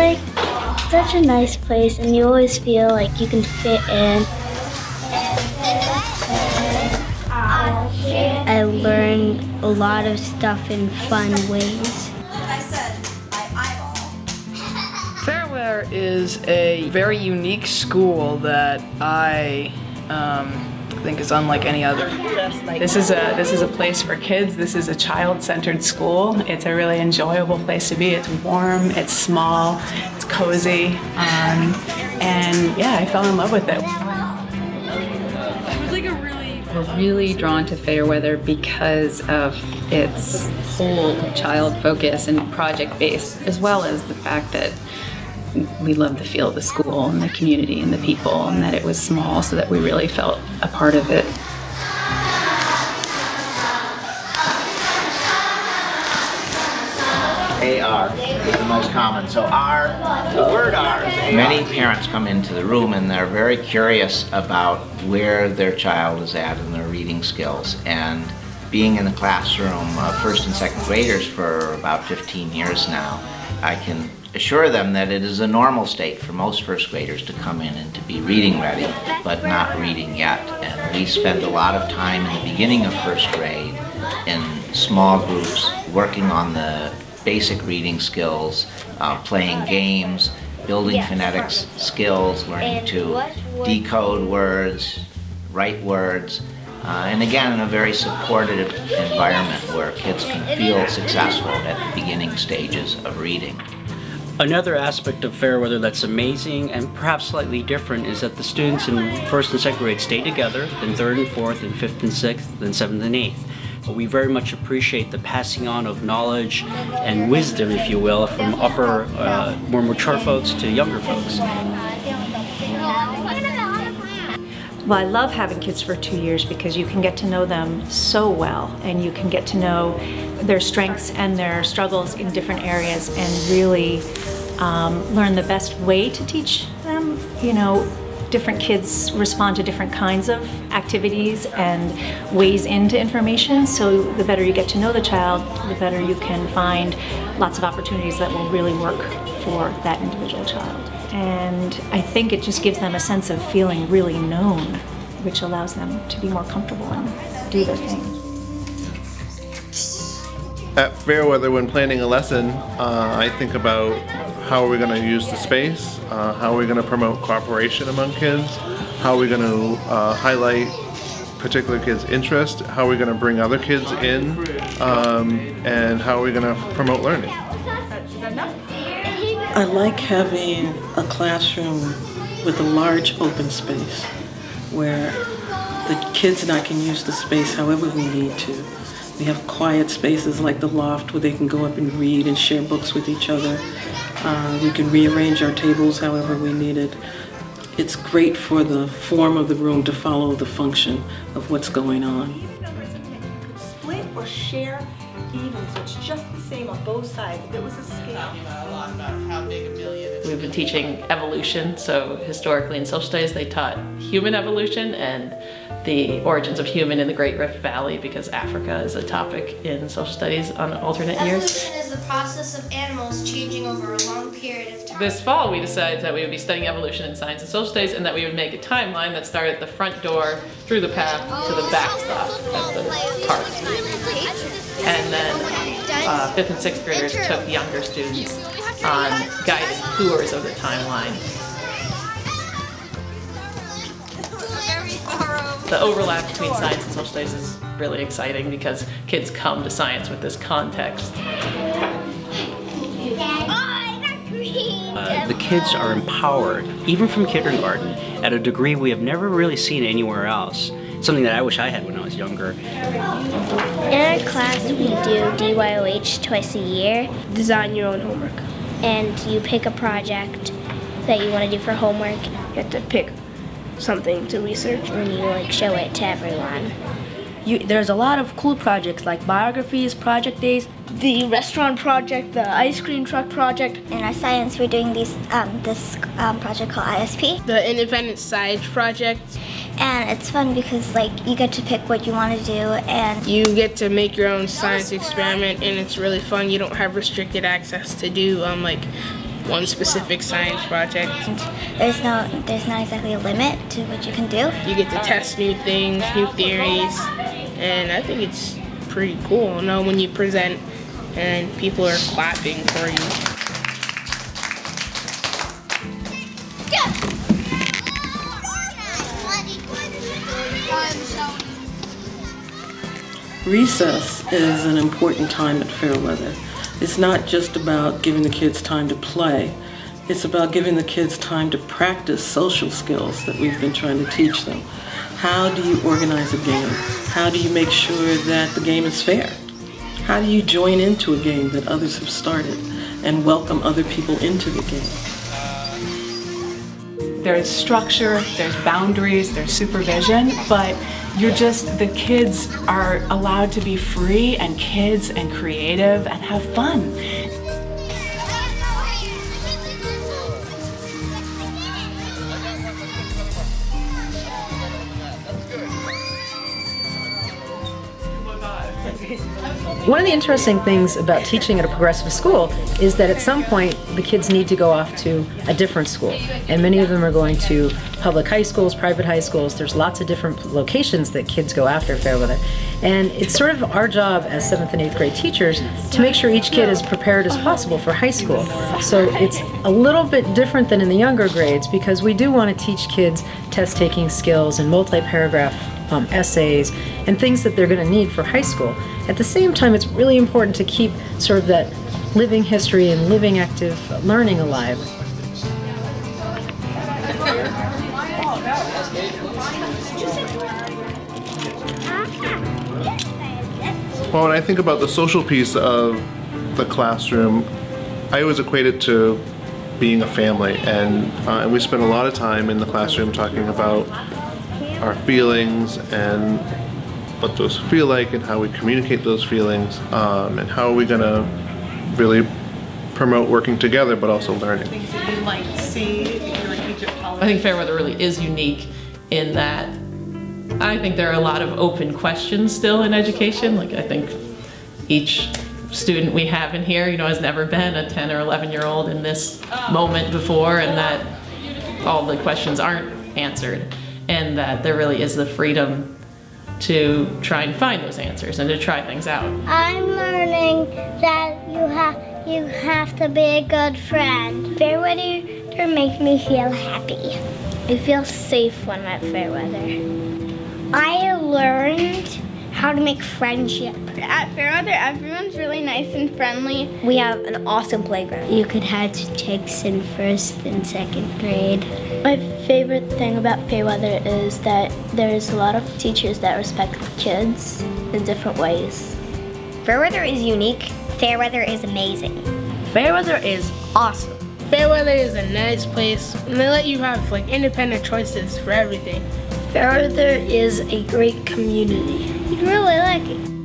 like such a nice place, and you always feel like you can fit in. I learned a lot of stuff in fun ways. Fayerweather is a very unique school that I think is unlike any other. This is a place for kids. This is a child-centered school. It's a really enjoyable place to be. It's warm, it's small, it's cozy, and yeah, I fell in love with it. We're really drawn to Fayerweather because of its whole child focus and project-based, as well as the fact that we love the feel of the school and the community and the people, and that it was small so that we really felt a part of it. AR is the most common. So the word R. Many parents come into the room and they're very curious about where their child is at in their reading skills. And being in the classroom, first and second graders for about 15 years now, I can assure them that it is a normal state for most first graders to come in and to be reading ready, but not reading yet. And we spend a lot of time in the beginning of first grade in small groups working on the basic reading skills, playing games, building phonetics skills, learning to decode words, write words, and again in a very supportive environment where kids can feel successful at the beginning stages of reading. Another aspect of Fayerweather that's amazing and perhaps slightly different is that the students in first and second grade stay together, then third and fourth, and fifth and sixth, then seventh and eighth. We very much appreciate the passing on of knowledge and wisdom, if you will, from upper, more mature folks to younger folks. Well, I love having kids for 2 years because you can get to know them so well, and you can get to know their strengths and their struggles in different areas and really learn the best way to teach them. You know, different kids respond to different kinds of activities and ways into information, so the better you get to know the child, the better you can find lots of opportunities that will really work for that individual child. And I think it just gives them a sense of feeling really known, which allows them to be more comfortable and do their thing. At Fayerweather, when planning a lesson, I think about how are we going to use the space, how are we going to promote cooperation among kids, how are we going to highlight particular kids' interest, how are we going to bring other kids in, and how are we going to promote learning. I like having a classroom with a large open space where the kids and I can use the space however we need to. We have quiet spaces like the loft where they can go up and read and share books with each other. We can rearrange our tables however we need it. It's great for the form of the room to follow the function of what's going on. Could split or share even, so it's just the same on both sides. If it was a scale. We've been teaching evolution, so historically in social studies they taught human evolution and the origins of human in the Great Rift Valley, because Africa is a topic in social studies on alternate years. Evolution is the process of animals changing over a long period of time. This fall we decided that we would be studying evolution in science and social studies, and that we would make a timeline that started at the front door, through the path, to the backstop at the park. And then 5th and 6th graders took younger students on guided tours of the timeline. The overlap between science and social studies is really exciting because kids come to science with this context. The kids are empowered, even from kindergarten, at a degree we have never really seen anywhere else. Something that I wish I had when I was younger. In our class, we do DYOH twice a year. Design your own homework. And you pick a project that you want to do for homework. You have to pick something to research, and you show it to everyone. There's a lot of cool projects like biographies, project days, the restaurant project, the ice cream truck project. In our science, we're doing this project called ISP. The Independent Science Project. And it's fun because you get to pick what you want to do, and you get to make your own science experiment, and it's really fun. You don't have restricted access to do one specific science project. There's not exactly a limit to what you can do. You get to test new things, new theories, and I think it's pretty cool, you know, when you present and people are clapping for you. Recess is an important time at Fayerweather. It's not just about giving the kids time to play. It's about giving the kids time to practice social skills that we've been trying to teach them. How do you organize a game? How do you make sure that the game is fair? How do you join into a game that others have started and welcome other people into the game? There's structure, there's boundaries, there's supervision, but the kids are allowed to be free and kids and creative and have fun. One of the interesting things about teaching at a progressive school is that at some point the kids need to go off to a different school, and many of them are going to public high schools, private high schools. There's lots of different locations that kids go after Fayerweather, and it's sort of our job as 7th and 8th grade teachers to make sure each kid is prepared as possible for high school. So it's a little bit different than in the younger grades because we do want to teach kids test-taking skills and multi-paragraph essays and things that they're going to need for high school. At the same time, it's really important to keep sort of that living history and living active learning alive. Well, when I think about the social piece of the classroom, I always equate it to being a family, and we spend a lot of time in the classroom talking about our feelings and what those feel like and how we communicate those feelings, and how are we going to really promote working together but also learning. I think Fayerweather really is unique in that I think there are a lot of open questions still in education. Like, I think each student we have in here, has never been a 10 or 11-year-old in this moment before, and that all the questions aren't answered, and that there really is the freedom to try and find those answers and to try things out. I'm learning that you have to be a good friend. Fayerweather makes me feel happy. I feel safe when I'm at Fayerweather. I learned how to make friendship. At Fayerweather, everyone's really nice and friendly. We have an awesome playground. You could hatch chicks in 1st and 2nd grade. My favorite thing about Fayerweather is that there's a lot of teachers that respect kids in different ways. Fayerweather is unique. Fayerweather is amazing. Fayerweather is awesome. Fayerweather is a nice place, and they let you have independent choices for everything. Fayerweather is a great community. You'd really like it.